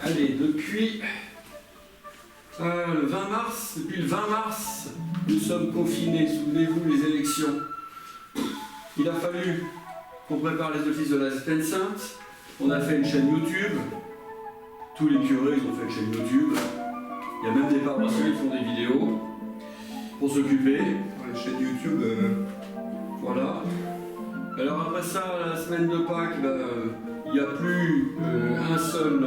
Allez, depuis le 20 mars, depuis le 20 mars, nous sommes confinés, souvenez-vous, les élections. Il a fallu qu'on prépare les offices de la Sainte. On a fait une chaîne YouTube. Tous les curés, ils ont fait une chaîne YouTube. Il y a même des paroissiens qui font des vidéos pour s'occuper. Les chaînes YouTube, voilà. Alors après ça, la semaine de Pâques, il n'y a plus un seul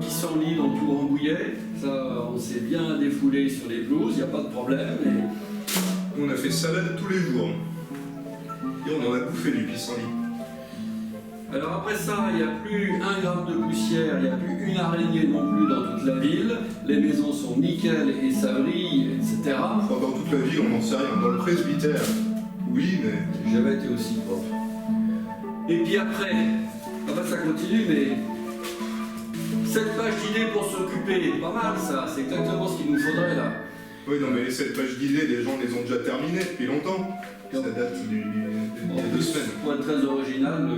pissenlit dans tout Rambouillet. Ça, on s'est bien défoulé sur les pelouses, il n'y a pas de problème. Et... on a fait salade tous les jours. Et on en a bouffé du pissenlit. Alors après ça, il n'y a plus 1 gramme de poussière, il n'y a plus une araignée non plus dans toute la ville. Les maisons sont nickel et ça brille, etc. Enfin, dans toute la ville, on n'en sait rien. Dans le presbytère, oui, mais... j'ai jamais été aussi propre. Et puis après, ça continue, mais... cette page d'idées pour s'occuper, pas mal ça, c'est exactement ce qu'il nous faudrait là. Oui, non, mais cette page d'idées, les gens les ont déjà terminées depuis longtemps. Ça date il y a 2 semaines. Pour être très original,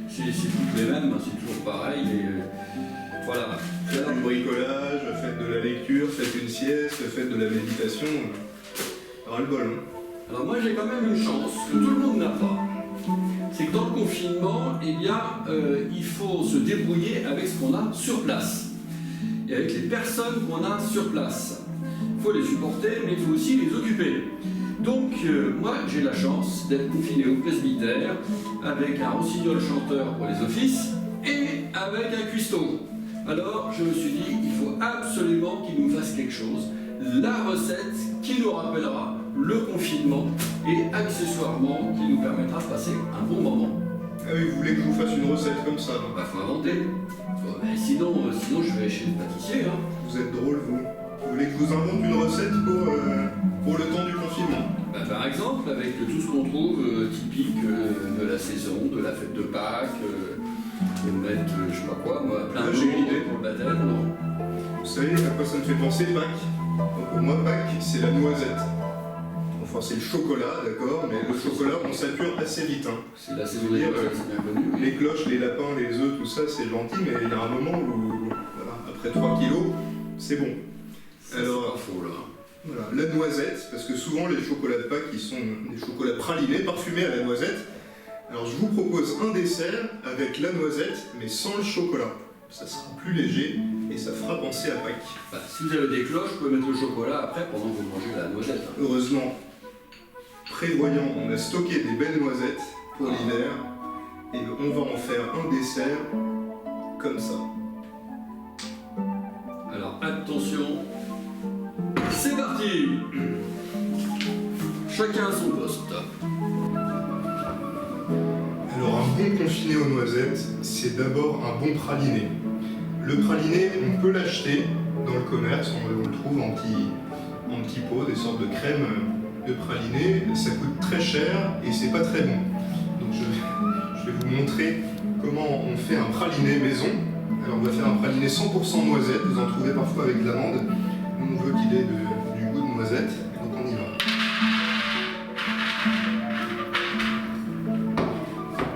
c'est toutes les mêmes, c'est toujours pareil. Voilà. Faites du bricolage, faites de la lecture, faites une sieste, faites de la méditation. Ras-le-bol. Hein. Alors moi j'ai quand même une chance que tout le monde n'a pas. C'est que dans le confinement, il faut se débrouiller avec ce qu'on a sur place. Et avec les personnes qu'on a sur place. Il faut les supporter, mais il faut aussi les occuper. Donc, moi, j'ai la chance d'être confiné au presbytère avec un rossignol chanteur pour les offices et avec un cuistot. Alors, je me suis dit, il faut absolument qu'il nous fasse quelque chose. La recette qui nous rappellera le confinement et accessoirement qui nous permettra de passer un bon moment. Ah oui, vous voulez que je vous fasse une recette comme ça? Faut inventer. Sinon, je vais chez le pâtissier. Hein. Vous êtes drôle, vous. Vous voulez que je vous invente une recette pour le temps du confinement? Par exemple, avec tout ce qu'on trouve typique de la saison, de la fête de Pâques, de mettre, je sais pas quoi, moi, plein de j'ai une idée pour le baptême, non? Vous savez à quoi ça me fait penser, Pâques? Pour moi, Pâques, c'est la noisette. Enfin, c'est le chocolat, d'accord, mais le chocolat, on sature assez vite. Hein. C'est la saison des cloches, c'est bien connu. Les cloches, les lapins, les œufs, tout ça, c'est gentil, mais il y a un moment où, voilà, après 3 kilos, c'est bon. Alors, c'est pas faux, là. Voilà, la noisette, parce que souvent les chocolats de Pâques, ils sont des chocolats pralinés, parfumés à la noisette. Alors je vous propose un dessert avec la noisette, mais sans le chocolat. Ça sera plus léger et ça fera penser à Pâques. Si vous avez des cloches, vous pouvez mettre le chocolat après pendant que vous mangez la noisette. Hein. Heureusement, prévoyant, on a stocké des belles noisettes pour l'hiver et on va en faire un dessert comme ça. Alors attention, c'est parti. Chacun à son poste. Alors un bon confiné aux noisettes, c'est d'abord un bon praliné. Le praliné, on peut l'acheter dans le commerce, on le trouve en petits pots, des sortes de crème de praliné. Ça coûte très cher et c'est pas très bon. Donc je vais vous montrer comment on fait un praliné maison. Alors on va faire un praliné 100% noisette, vous en trouvez parfois avec de l'amande. Nous on veut qu'il ait du goût de noisette, donc on y va.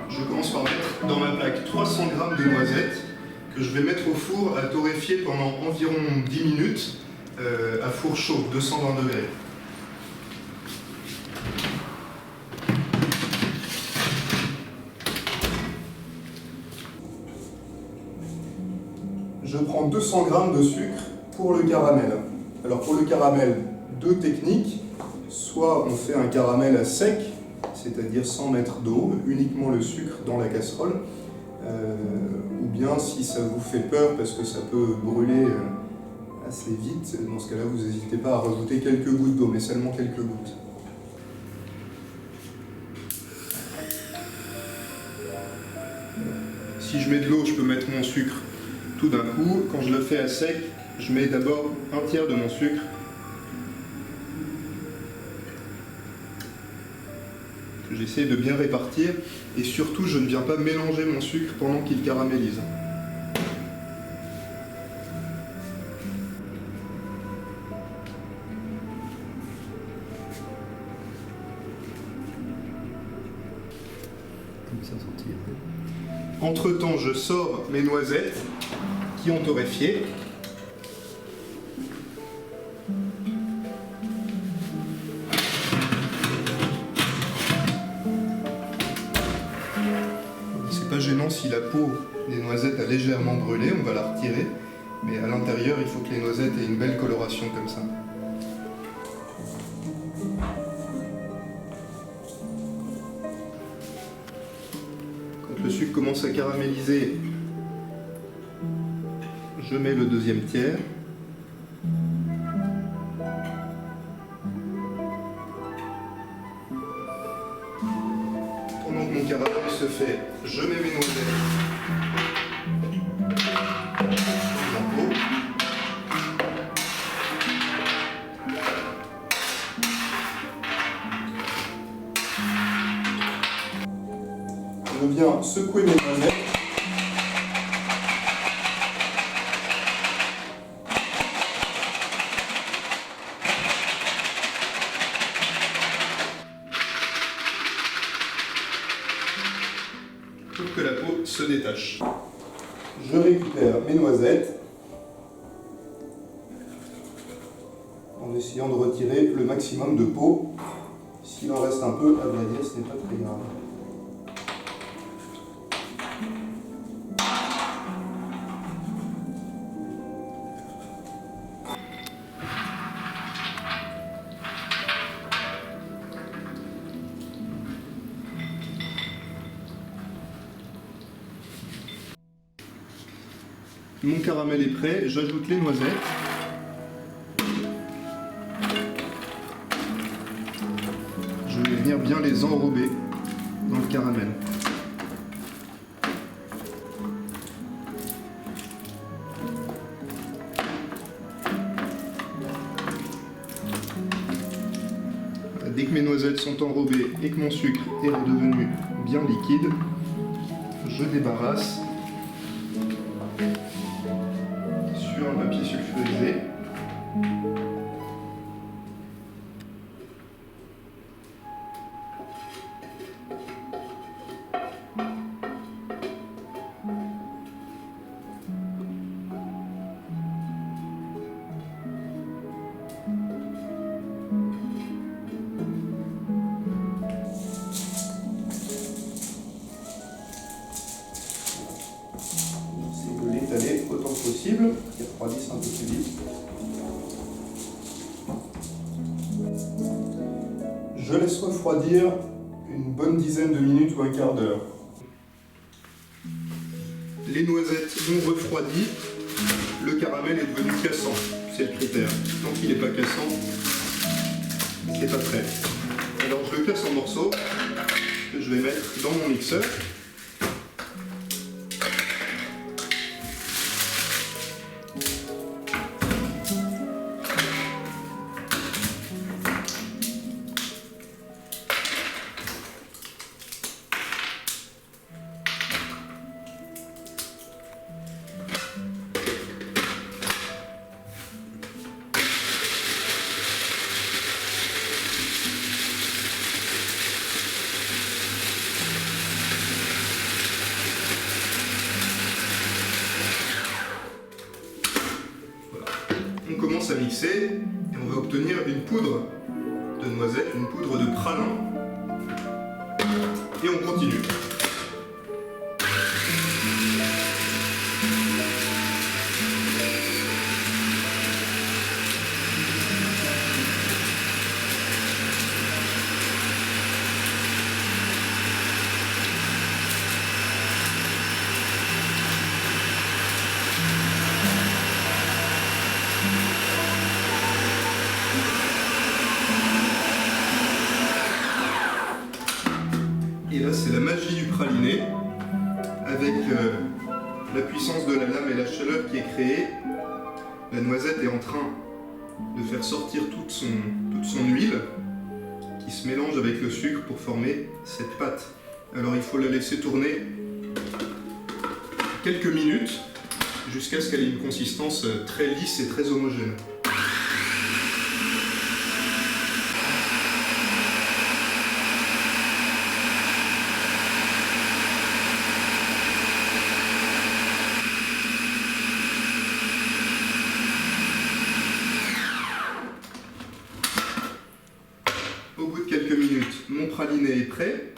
Je commence par mettre dans ma plaque 300 g de noisettes que je vais mettre au four à torréfier pendant environ 10 minutes à four chaud, 220 degrés. Je prends 200 g de sucre pour le caramel. Alors pour le caramel, 2 techniques. Soit on fait un caramel à sec, c'est-à-dire sans mettre d'eau, uniquement le sucre dans la casserole. Ou bien si ça vous fait peur parce que ça peut brûler assez vite, dans ce cas-là vous n'hésitez pas à rajouter quelques gouttes d'eau, mais seulement quelques gouttes. Si je mets de l'eau, je peux mettre mon sucre tout d'un coup. Quand je le fais à sec, je mets d'abord un tiers de mon sucre. J'essaie de bien répartir et surtout je ne viens pas mélanger mon sucre pendant qu'il caramélise. Comme ça sortir. Entre-temps, je sors mes noisettes qui ont torréfié. C'est pas gênant si la peau des noisettes a légèrement brûlé, on va la retirer, mais à l'intérieur il faut que les noisettes aient une belle coloration comme ça. Quand le sucre commence à caraméliser, je mets le deuxième tiers. Pendant que mon caramel se fait, je mets mes noisettes dans la peau. Je viens secouer mes noisettes. Pour que la peau se détache. Je récupère mes noisettes en essayant de retirer le maximum de peau. S'il en reste un peu, à vrai dire, ce n'est pas très grave. Mon caramel est prêt, j'ajoute les noisettes. Je vais venir bien les enrober dans le caramel. Dès que mes noisettes sont enrobées et que mon sucre est redevenu bien liquide, je débarrasse sur un papier sulfurisé. L'étaler autant que possible, qu'il refroidisse un peu plus vite. Je laisse refroidir une bonne dizaine de minutes ou un quart d'heure. Les noisettes ont refroidi, le caramel est devenu cassant, c'est le critère. Tant qu'il n'est pas cassant, c'est pas prêt. Alors je le casse en morceaux, que je vais mettre dans mon mixeur. On commence à mixer et on va obtenir une poudre de noisettes, une poudre de pralin. Et on continue. Et là, c'est la magie du praliné. Avec la puissance de la lame et la chaleur qui est créée, la noisette est en train de faire sortir toute son huile qui se mélange avec le sucre pour former cette pâte. Alors il faut la laisser tourner quelques minutes jusqu'à ce qu'elle ait une consistance très lisse et très homogène. prêt.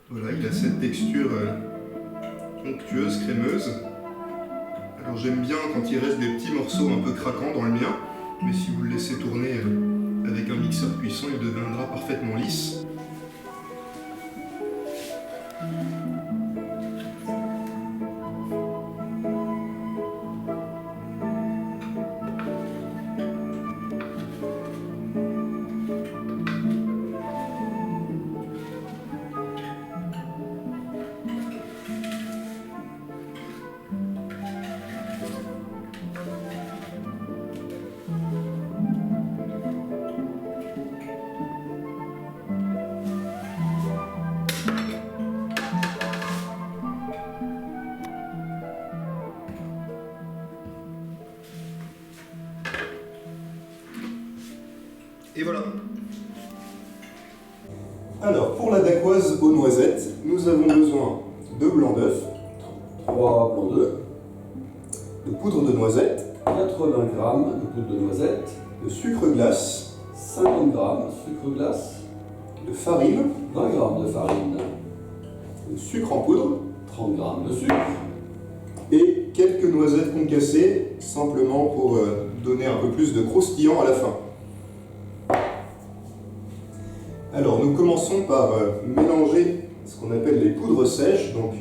Voilà, il a cette texture onctueuse, crémeuse. Alors j'aime bien quand il reste des petits morceaux un peu craquants dans le mien, mais si vous le laissez tourner avec un mixeur cuisson, il deviendra parfaitement lisse. Et voilà. Alors, pour la dacquoise aux noisettes, nous avons besoin de blanc d'œuf, 3 blancs d'œufs, de poudre de noisette, 80 g de poudre de noisette, de sucre glace, 50 g sucre glace, de farine, 20 g de farine, de sucre en poudre, 30 g de sucre, et quelques noisettes concassées, simplement pour donner un peu plus de croustillant à la fin. Alors nous commençons par mélanger ce qu'on appelle les poudres sèches, donc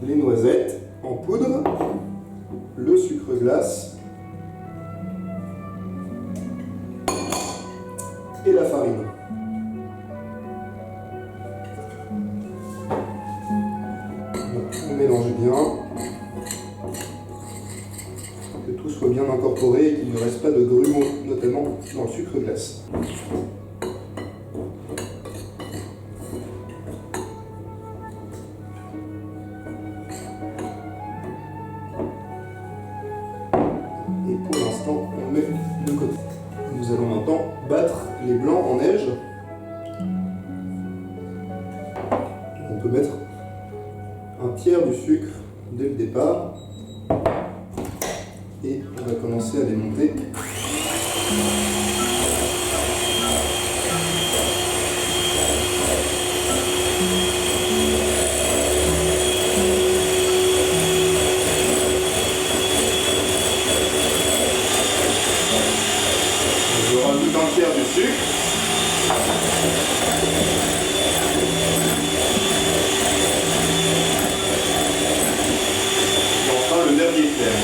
les noisettes en poudre, le sucre glace et la farine. On mélange bien, que tout soit bien incorporé et qu'il ne reste pas de grumeaux, notamment dans le sucre glace. Et pour l'instant, on met de côté. Nous allons maintenant battre les blancs en neige. On peut mettre un tiers du sucre dès le départ. Et on va commencer à les monter. Je rajoute un tiers du sucre. Et enfin le dernier tiers.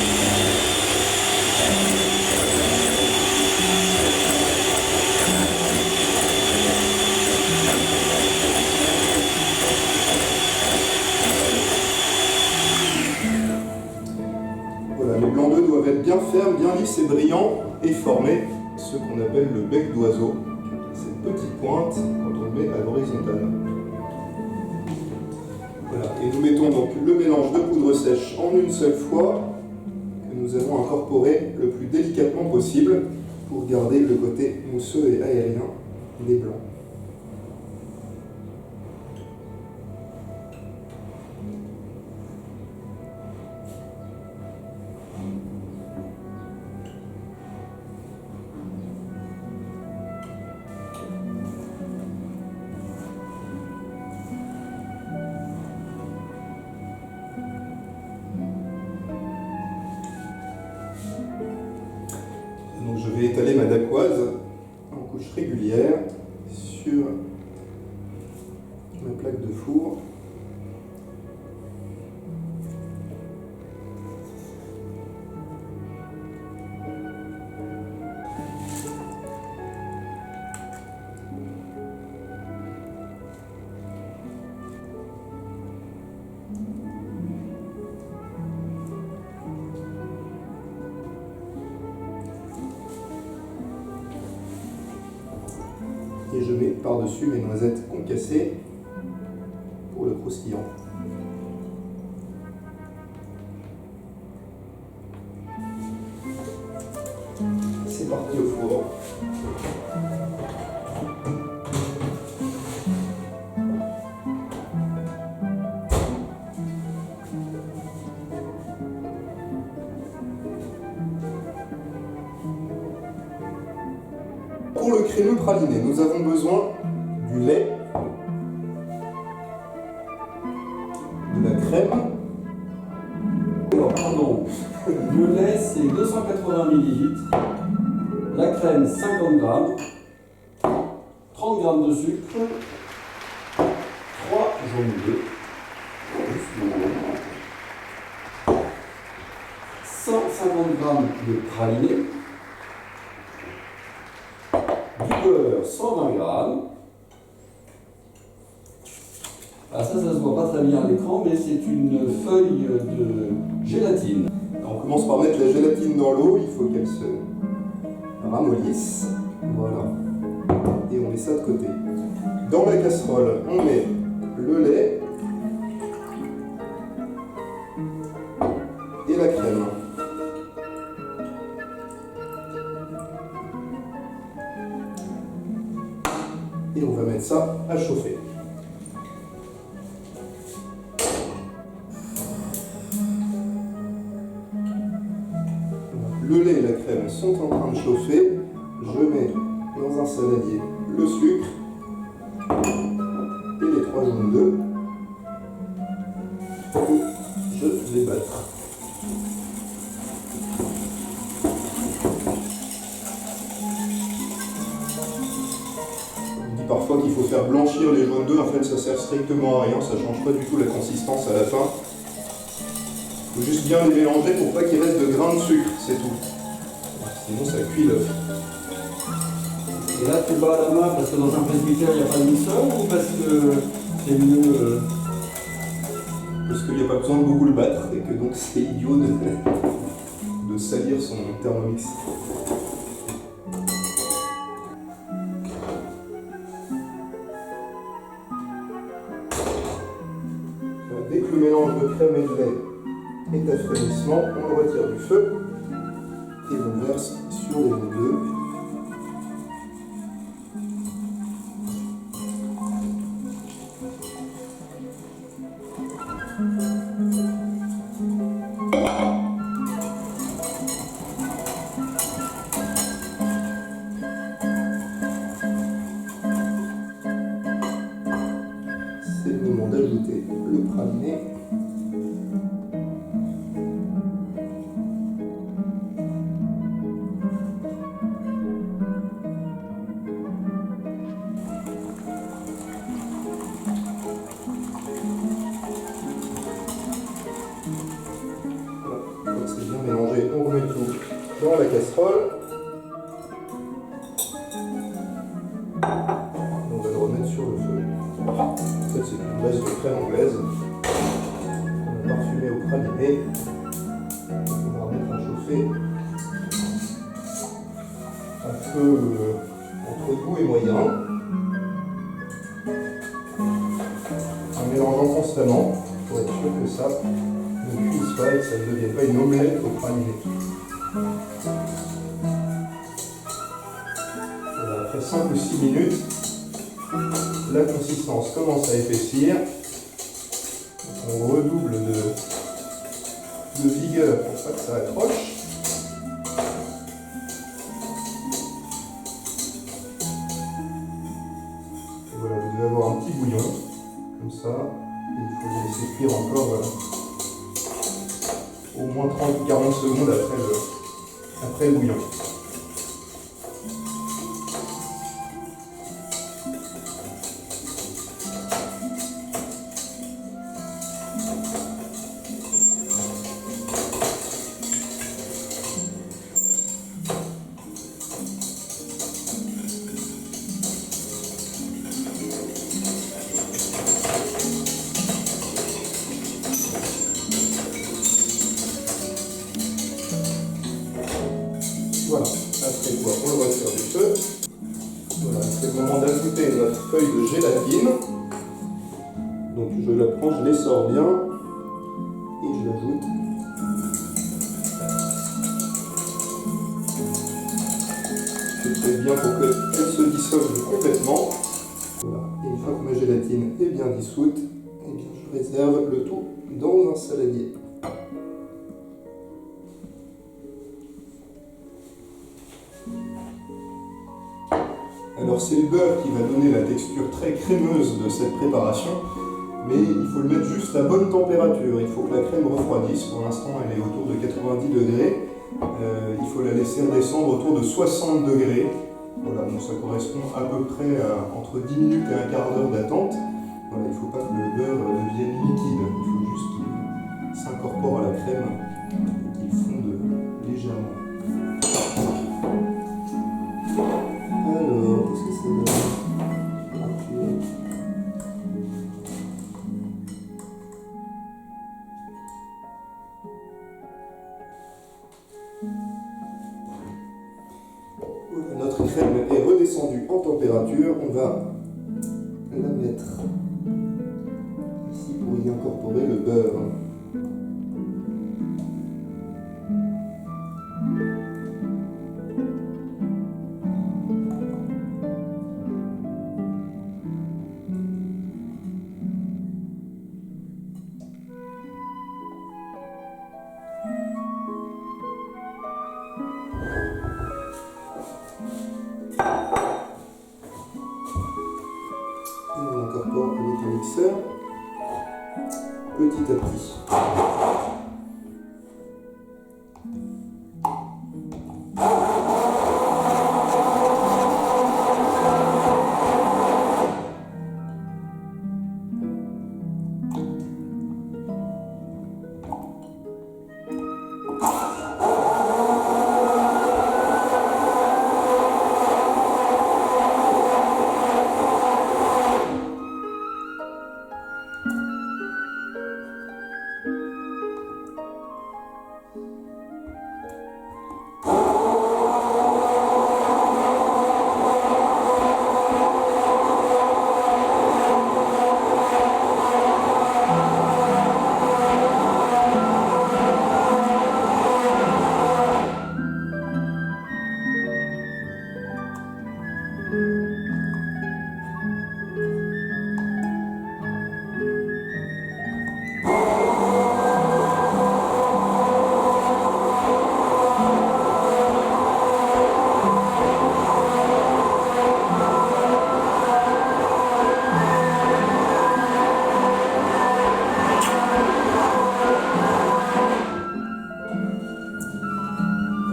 Voilà, les blancs d'œufs doivent être bien fermes, bien lisses et brillants et former ce qu'on appelle le bec d'oiseau, cette petite pointe quand on le met à l'horizontale. Voilà, et nous mettons donc le mélange de poudre sèche en une seule fois, que nous allons incorporer le plus délicatement possible pour garder le côté mousseux et aérien des blancs. Donc je vais étaler ma dacquoise en couche régulière sur ma plaque de four. Et je mets par-dessus mes noisettes concassées pour le croustillant. C'est parti au four. Pour le crémeux praliné, nous avons besoin du lait, de la crème. Alors, pardon, le lait c'est 280 ml, la crème 50 g, 30 g de sucre, 3 jaunes d'œufs, 150 g de praliné, du beurre 120 g. Ah, ça se voit pas très bien à l'écran, mais c'est une feuille de gélatine. On commence par mettre la gélatine dans l'eau, il faut qu'elle se ramollisse. Voilà. Et on met ça de côté. Dans la casserole, on met le lait et la crème. Et on va mettre ça à chauffer. Le lait et la crème sont en train de chauffer. Je mets dans un saladier le sucre et les 3 jaunes d'œufs. Et je vais battre. On dit parfois qu'il faut faire blanchir les jaunes d'œufs. En fait, ça sert strictement à rien. Ça ne change pas du tout la consistance à la fin. Il faut juste bien les mélanger pour pas qu'il reste de grains de sucre, c'est tout. Sinon ça cuit l'œuf. Et là, tu bats à la main parce que dans un presbytère, il n'y a pas de mixeur ou parce que c'est mieux Parce qu'il n'y a pas besoin de beaucoup le battre et que donc c'est idiot de salir son Thermomix. Dès que le mélange de crème et de lait est à frémissement, on le retire du feu et on verse sur les jaunes d'œufs. C'est le moment d'ajouter le praliné. Voilà, donc c'est bien mélangé, on remet tout dans la casserole. On va le remettre sur le feu. En fait, c'est une base de crème anglaise qu'on a parfumée au praliné. On va remettre à chauffer un feu entre doux et moyen, en mélangeant constamment pour être sûr que ça ne cuise pas et que ça ne devienne pas une omelette au praliné. Voilà, après 5 ou 6 minutes, la consistance commence à épaissir. On redouble de vigueur pour pas que ça accroche. Et voilà, vous devez avoir un petit bouillon, comme ça. Et il faut le laisser cuire encore au moins 30-40 secondes après le bouillon. Voilà, après quoi on le retire du feu. Voilà, c'est le moment d'ajouter notre feuille de gélatine. Donc je la prends, je l'essore bien et je l'ajoute. Je fais bien pour qu'elle se dissolve complètement. Voilà, et une fois que ma gélatine est bien dissoute, eh bien, je réserve le tout dans un saladier. Alors Alors c'est le beurre qui va donner la texture très crémeuse de cette préparation, mais il faut le mettre juste à bonne température. Il faut que la crème refroidisse. Pour l'instant, elle est autour de 90 degrés. Il faut la laisser redescendre autour de 60 degrés. Voilà, donc ça correspond à peu près à entre 10 minutes et un quart d'heure d'attente. Voilà, il ne faut pas que le beurre devienne liquide. Il faut juste qu'il s'incorpore à la crème et qu'il fonde légèrement. Alors, qu'est-ce que ça donne? Voilà, notre crème est redescendue en température. On va la mettre ici pour y incorporer le beurre. Et on incorpore avec un mixeur petit à petit.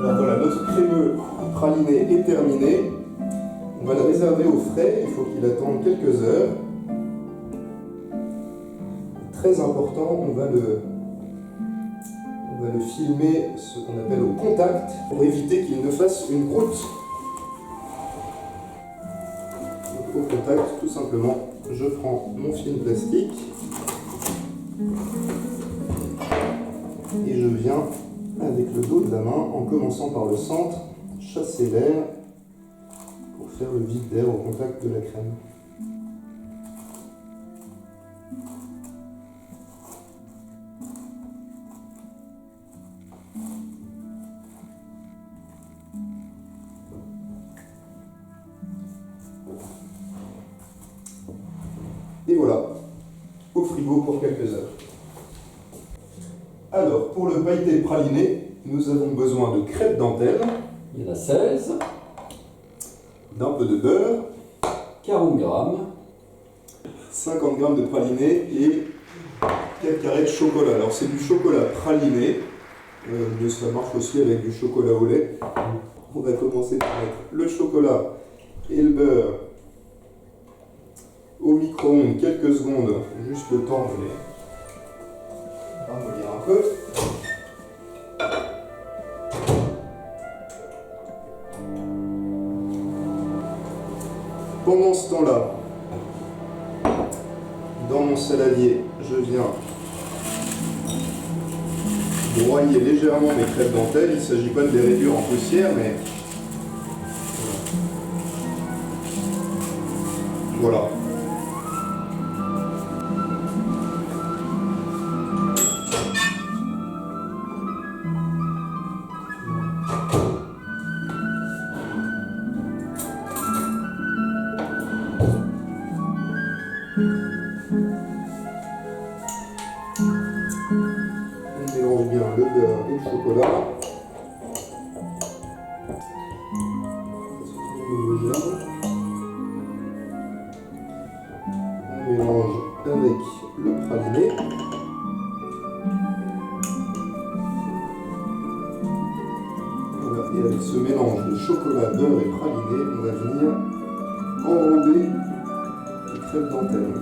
Alors voilà, notre crémeux praliné est terminé. On va le réserver au frais, il faut qu'il attende quelques heures. Très important, on va le filmer, ce qu'on appelle au contact, pour éviter qu'il ne fasse une croûte. Donc, au contact, tout simplement, je prends mon film plastique et je viens, avec le dos de la main, en commençant par le centre, chasser l'air pour faire le vide d'air au contact de la crème. Et voilà, au frigo pour quelques heures. Alors, pour le pailleté praliné, nous avons besoin de crêpes dentelle. Il y en a 16, D'un peu de beurre, 40 grammes, 50 g de praliné et 4 carrés de chocolat. Alors c'est du chocolat praliné, mais ça marche aussi avec du chocolat au lait. On va commencer par mettre le chocolat et le beurre au micro-ondes quelques secondes, juste le temps de les ramollir un peu. Pendant ce temps-là, dans mon saladier, je viens broyer légèrement mes crêpes dentelles. Il ne s'agit pas de les réduire en poussière, mais voilà. On mélange bien le beurre et le chocolat. Ça se trouve homogène. mélange avec le praliné. Voilà. Et avec ce mélange de chocolat, beurre et praliné, on va venir enrober les crêpes dentelle.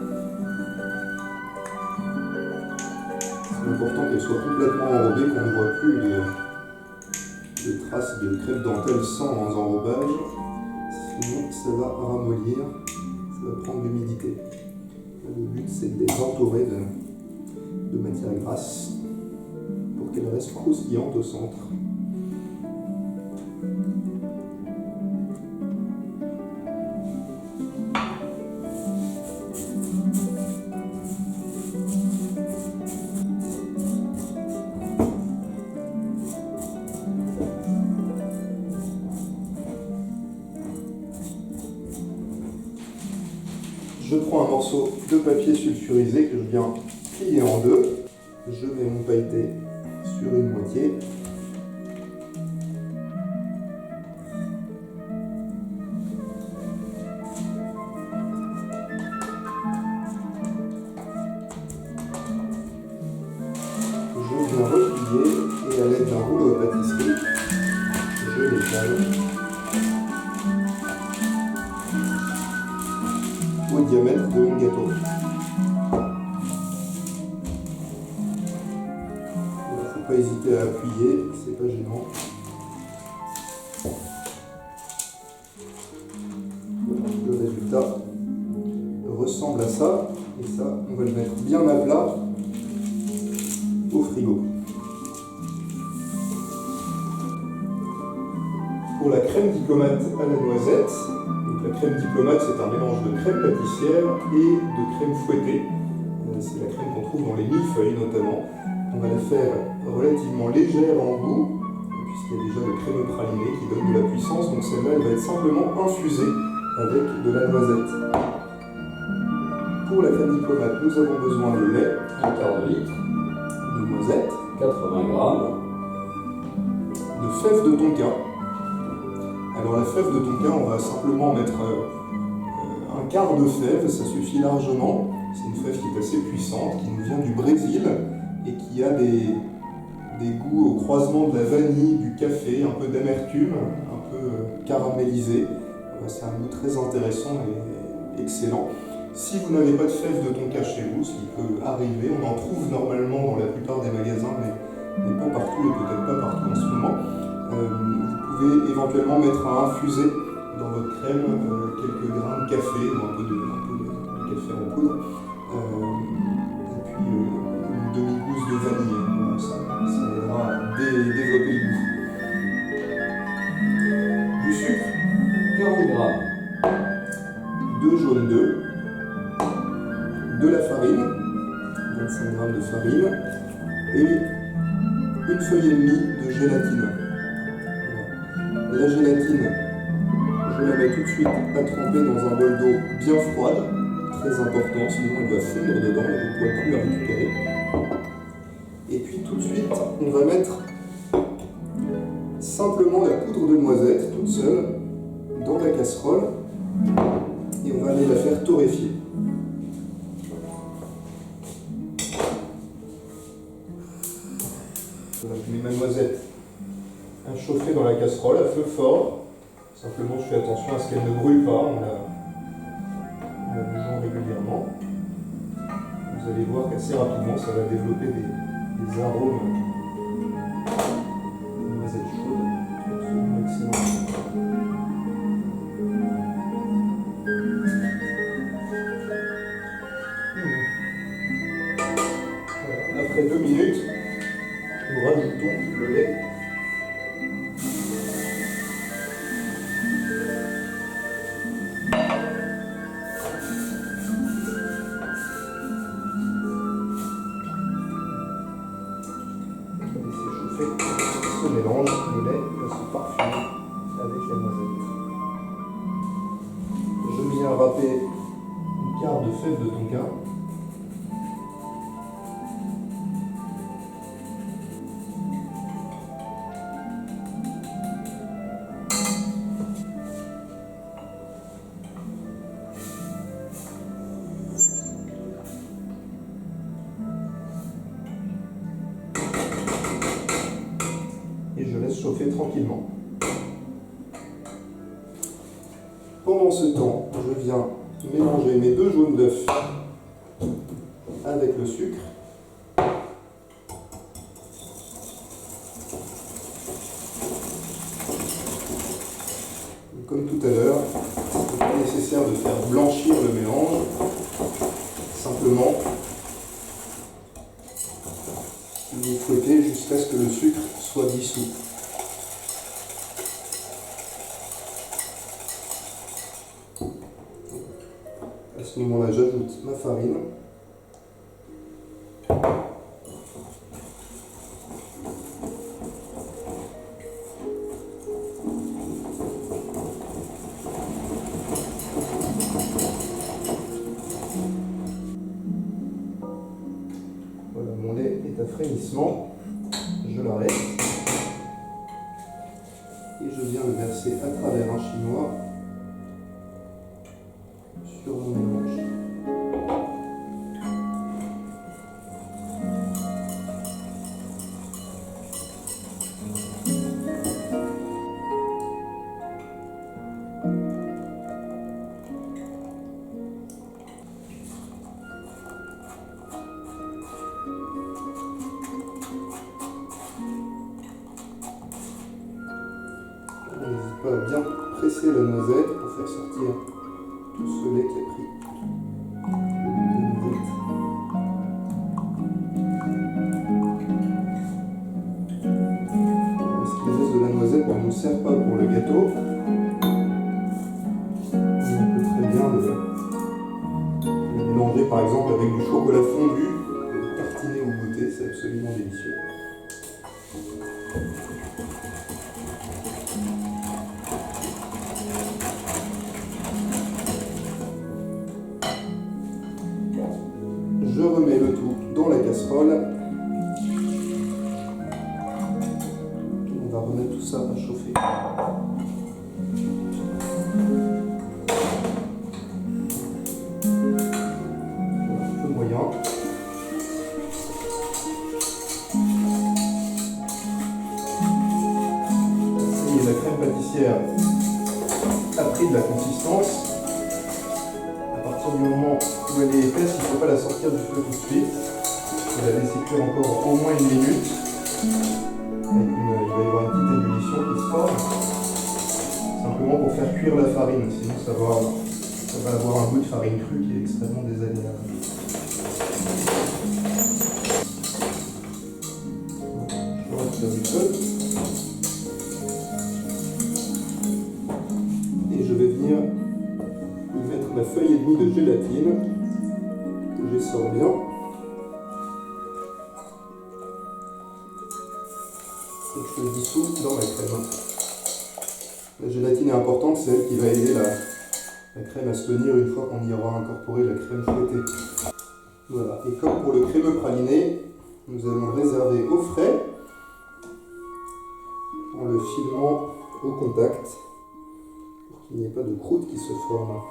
C'est important qu'elles soient complètement enrobées, qu'on ne voit plus de traces de crêpes dentelle sans enrobage. Sinon, ça va ramollir, ça va prendre l'humidité. Le but, c'est de les entourer de matière grasse pour qu'elles restent croustillantes au centre. Je prends un morceau de papier sulfurisé que je viens plier en deux. Je mets mon pailleté sur une moitié. Je viens replier et à l'aide d'un rouleau à pâtisserie, je l'étale au diamètre de mon gâteau. Il ne faut pas hésiter à appuyer, c'est pas gênant. Voilà, le résultat ressemble à ça, et ça, on va le mettre bien à plat au frigo. Pour la crème diplomate à la noisette, donc la crème diplomate, c'est un mélange de crème pâtissière et de crème fouettée. C'est la crème qu'on trouve dans les millefeuilles notamment. On va la faire relativement légère en goût, puisqu'il y a déjà le crémeux praliné qui donne de la puissance. Donc celle-là, elle va être simplement infusée avec de la noisette. Pour la crème diplomate, nous avons besoin de lait, Un quart de litre, de noisette, 80 grammes, de fèves de tonka. Alors la fève de tonka, on va simplement mettre un quart de fève, ça suffit largement. C'est une fève qui est assez puissante, qui nous vient du Brésil et qui a des goûts au croisement de la vanille, du café, un peu d'amertume, un peu caramélisé. C'est un goût très intéressant et excellent. Si vous n'avez pas de fève de tonka chez vous, ce qui peut arriver, on en trouve normalement dans la plupart des magasins, mais pas partout et peut-être pas partout en ce moment. Vous pouvez éventuellement mettre à infuser dans votre crème quelques grains de café ou un peu de café en poudre, et puis une demi-gousse de vanille. Bon, ça aidera à développer le goût. Du sucre, 40 grammes, 2 jaunes d'œufs, de la farine, 25 g de farine, et une feuille et demie de gélatine. La gélatine, je la mets tout de suite à tremper dans un bol d'eau bien froide, très important, sinon elle va fondre dedans et je ne pourrai plus la récupérer. Et puis tout de suite, on va mettre simplement la poudre de noisette toute seule dans la casserole et on va aller la faire torréfier. Voilà, je mets ma noisette à chauffer dans la casserole à feu fort. Simplement, je fais attention à ce qu'elle ne brûle pas en la bougeant régulièrement. Vous allez voir qu'assez rapidement, ça va développer des arômes de noisettes chaudes. Absolument excellent. Voilà. Après 2 minutes, nous rajoutons le lait. Ce mélange, le lait va se parfumer avec la noisette. Je viens râper une quart de fève de tonka. chauffer tranquillement. Pendant ce temps, je viens mélanger mes 2 jaunes d'œufs avec le sucre. Comme tout à l'heure, il n'est pas nécessaire de faire blanchir le mélange, simplement vous fouettez jusqu'à ce que le sucre soit dissous. À ce moment-là, j'ajoute ma farine. Voilà, mon lait est à frémissement. Je l'arrête. Et je viens le verser à travers un chinois sur mon mélange. N'hésite pas à bien presser la noisette pour faire sortir tout ce lait qui a pris le goût de noisette. Ce qui reste de la noisette ne nous sert pas pour le gâteau. On peut très bien le mélanger par exemple avec du chocolat fondu, le tartiner au goûter, c'est absolument délicieux. Je remets le tout dans la casserole. On va remettre tout ça à chauffer. Un peu moyen. Ça y est, la crème pâtissière a pris de la consistance. À partir du moment où elle est épaisse, il ne faut pas la sortir du feu tout de suite. Il faut la laisser cuire encore au moins 1 minute. Il va y avoir une petite ébullition qui se forme. Simplement pour faire cuire la farine, sinon ça va avoir un goût de farine crue qui est extrêmement désagréable. Je retire du feu. Et je vais venir y mettre ma feuille et demie de gélatine que j'essore bien. Et que je dissous dans ma crème. La gélatine est importante, c'est elle qui va aider la crème à se tenir une fois qu'on y aura incorporé la crème fouettée. Voilà, et comme pour le crémeux praliné, nous allons le réserver au frais en le filmant au contact pour qu'il n'y ait pas de croûte qui se forme.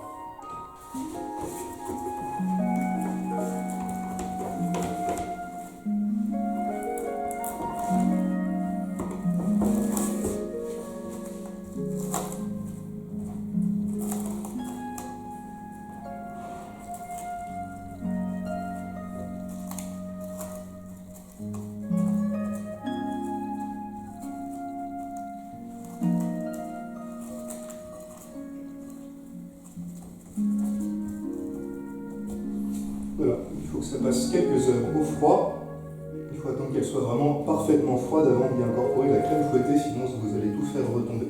Voilà, il faut que ça passe quelques heures au froid. Il faut attendre qu'elle soit vraiment parfaitement froide avant d'y incorporer la crème fouettée, sinon vous allez tout faire retomber.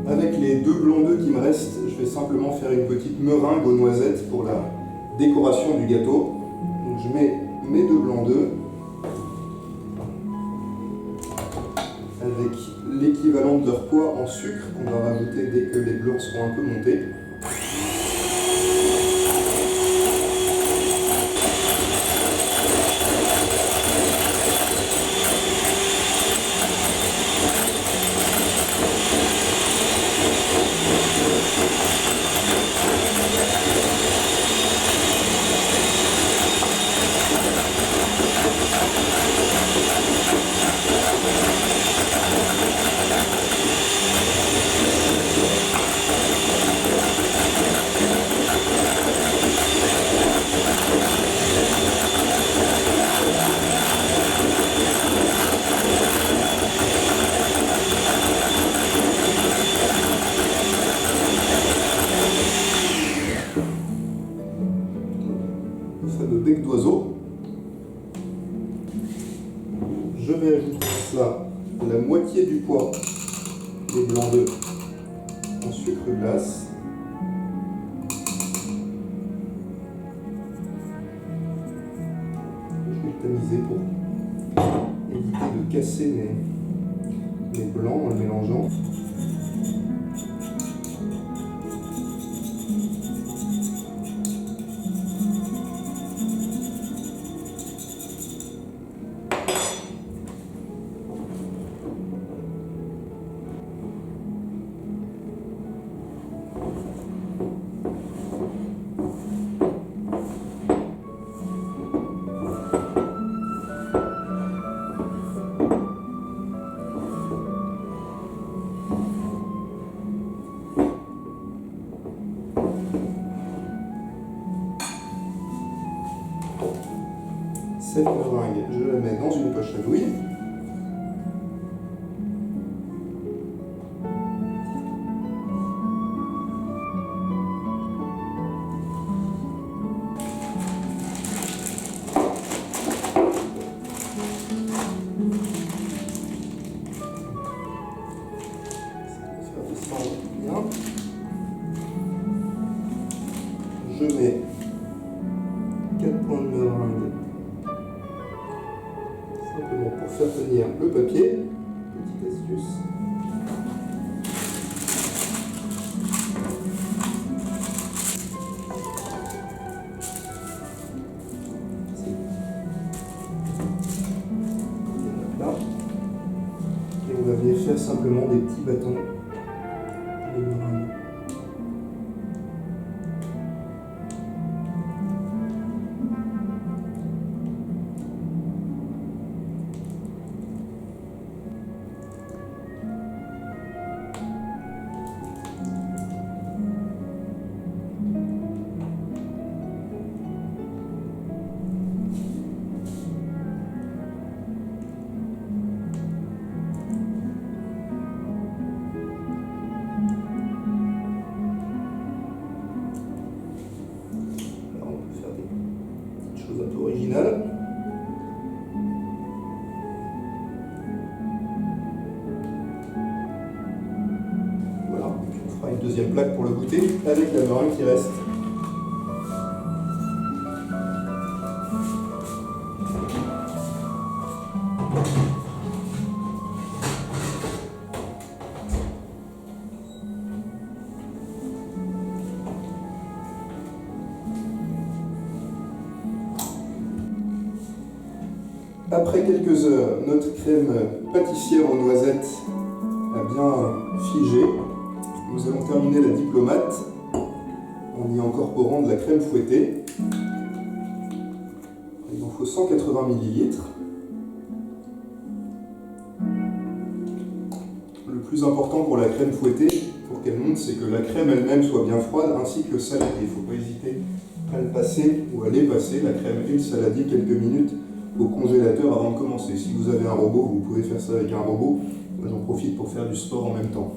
Avec les 2 blancs d'œufs qui me restent, je vais simplement faire une petite meringue aux noisettes pour la décoration du gâteau. Donc je mets mes 2 blancs d'œufs avec l'équivalent de leur poids en sucre qu'on va rajouter dès que les blancs seront un peu montés. fameux bec d'oiseau. Je vais ajouter ça, la moitié du poids des blancs d'œufs en sucre glace. Je vais le tamiser pour éviter de casser les blancs en le mélangeant. Cette meringue, je la mets dans une poche à douille. Ça va descendre bien. Je mets 4 points de meringue simplement pour faire tenir le papier. Petite astuce. Là. Et on va venir faire simplement des petits bâtons de meringue. Un peu original. Voilà, et puis on fera une deuxième plaque pour le goûter avec la meringue qui reste. Après quelques heures, notre crème pâtissière aux noisettes a bien figé. Nous allons terminer la diplomate en y incorporant de la crème fouettée. Il en faut 180 ml. Le plus important pour la crème fouettée, pour qu'elle monte, c'est que la crème elle-même soit bien froide, ainsi que le saladier. Il ne faut pas hésiter à le passer ou à les passer, la crème et le saladier, quelques minutes au congélateur avant de commencer. Si vous avez un robot, vous pouvez faire ça avec un robot. Moi j'en profite pour faire du sport en même temps.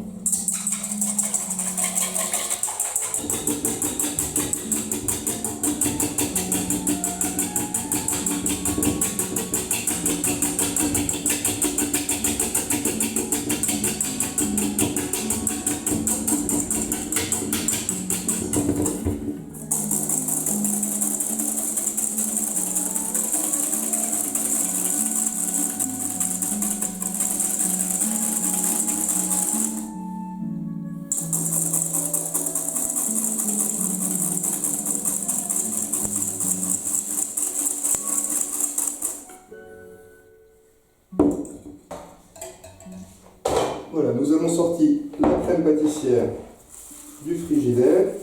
Voilà, nous avons sorti la crème pâtissière du frigidaire.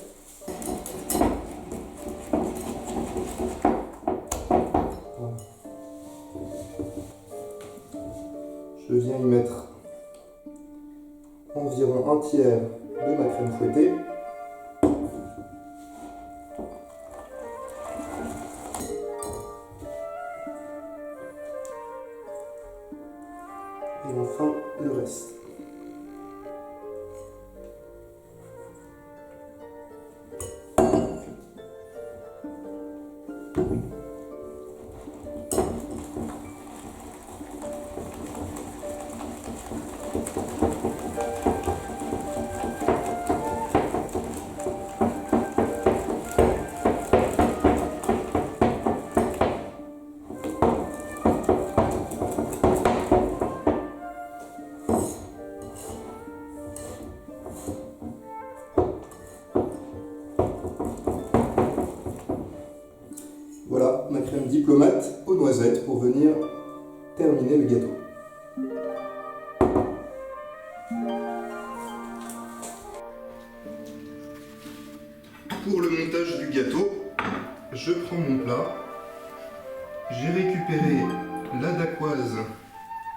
Je viens y mettre environ un tiers de ma crème fouettée. Et enfin le reste. ma crème diplomate aux noisettes pour venir terminer le gâteau. Pour le montage du gâteau, je prends mon plat, j'ai récupéré la dacquoise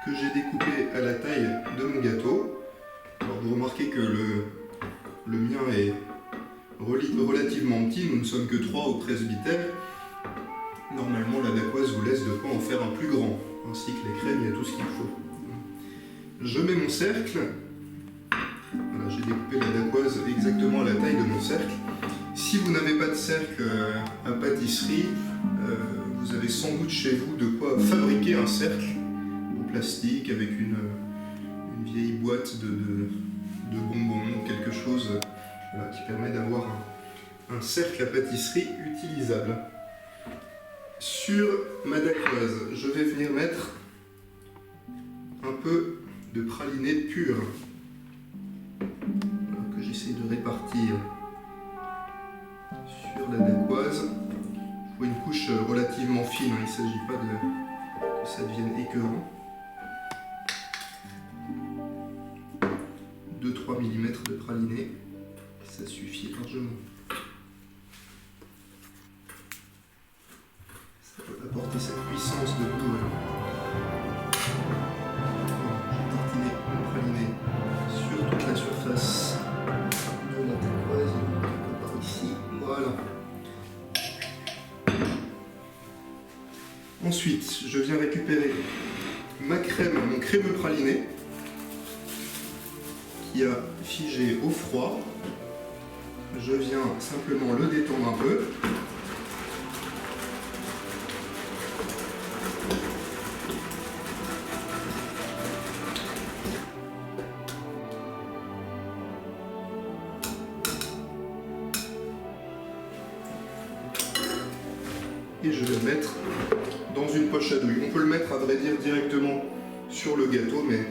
que j'ai découpée à la taille de mon gâteau. Alors vous remarquez que le mien est relativement petit, nous ne sommes que 3 au presbytère. Normalement la dacquoise vous laisse de quoi en faire un plus grand, ainsi que les crèmes, il y a tout ce qu'il faut. Je mets mon cercle, voilà, j'ai découpé la dacquoise exactement à la taille de mon cercle. Si vous n'avez pas de cercle à pâtisserie, vous avez sans doute chez vous de quoi fabriquer un cercle en plastique avec une vieille boîte de bonbons, quelque chose voilà, qui permet d'avoir un cercle à pâtisserie utilisable. Sur ma dacquoise, je vais venir mettre un peu de praliné pur que j'essaie de répartir sur la dacquoise. Il faut une couche relativement fine, il ne s'agit pas que ça devienne écœurant. 2-3 mm de praliné, ça suffit largement. Ça peut apporter cette puissance de goût. J'ai tartiné mon praliné sur toute la surface de la dacquoise, un peu par ici, voilà. Ensuite, je viens récupérer ma crème, mon crémeux praliné, qui a figé au froid. Je viens simplement le détendre un peu. Et je vais le mettre dans une poche à douille. On peut le mettre à vrai dire directement sur le gâteau, mais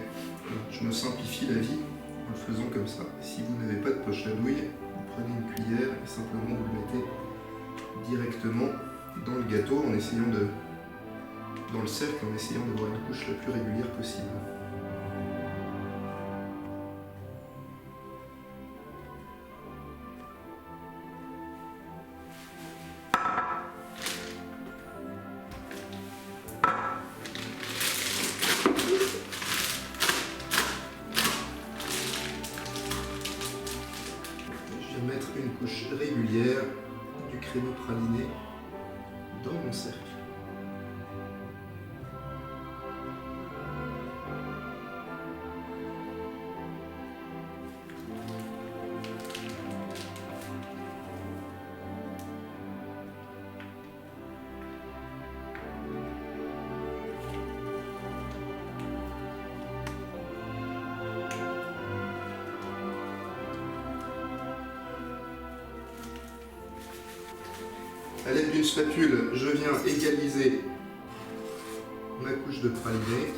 je me simplifie la vie en le faisant comme ça. Si vous n'avez pas de poche à douille, vous prenez une cuillère et simplement vous le mettez directement dans le gâteau en essayant dans le cercle, en essayant d'avoir une couche la plus régulière possible. Mettre une couche régulière du crémeux praliné dans mon cercle. A l'aide d'une spatule, je viens égaliser ma couche de praliné.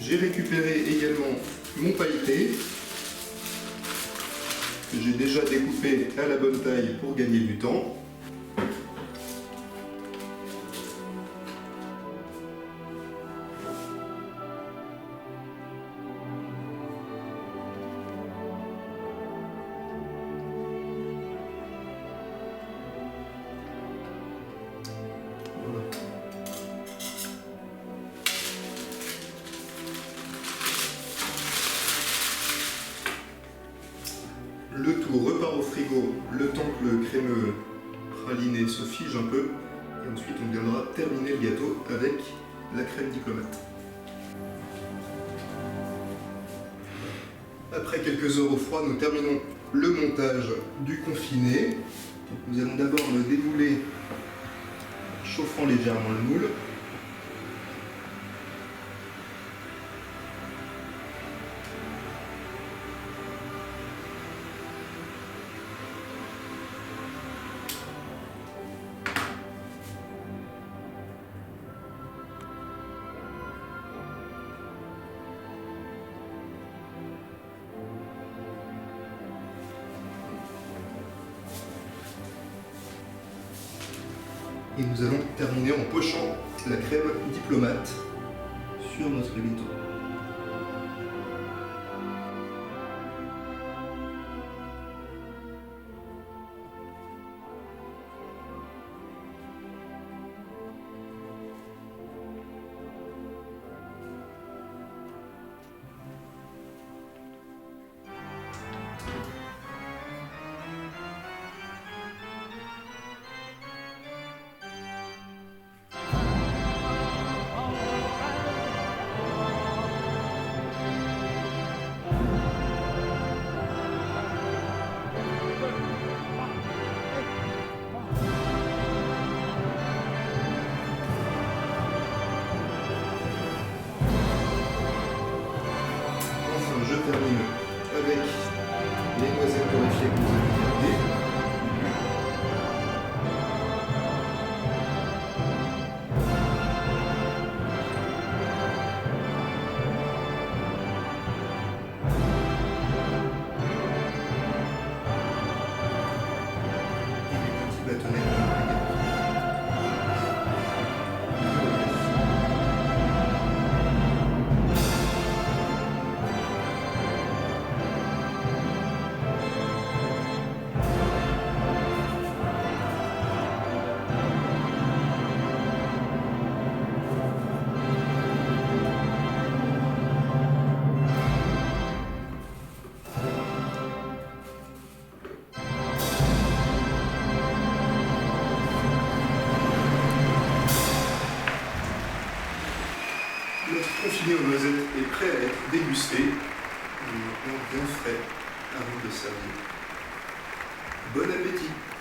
J'ai récupéré également mon pailleté que j'ai déjà découpé à la bonne taille pour gagner du temps. Le tout repart au frigo le temps que le crémeux praliné se fige un peu et ensuite on viendra terminer le gâteau avec la crème diplomate. Après quelques heures au froid, nous terminons le montage du confiné. Nous allons d'abord le démouler en chauffant légèrement le moule. Et nous allons terminer en pochant la crème diplomate sur notre gâteau. Je termine avec les noisettes torréfiées que nous avons gardées. Et les petits bâtonnets de la gâteau. Notre confiné aux noisettes est prêt à être dégusté. Il est maintenant bien frais avant de le servir. Bon appétit!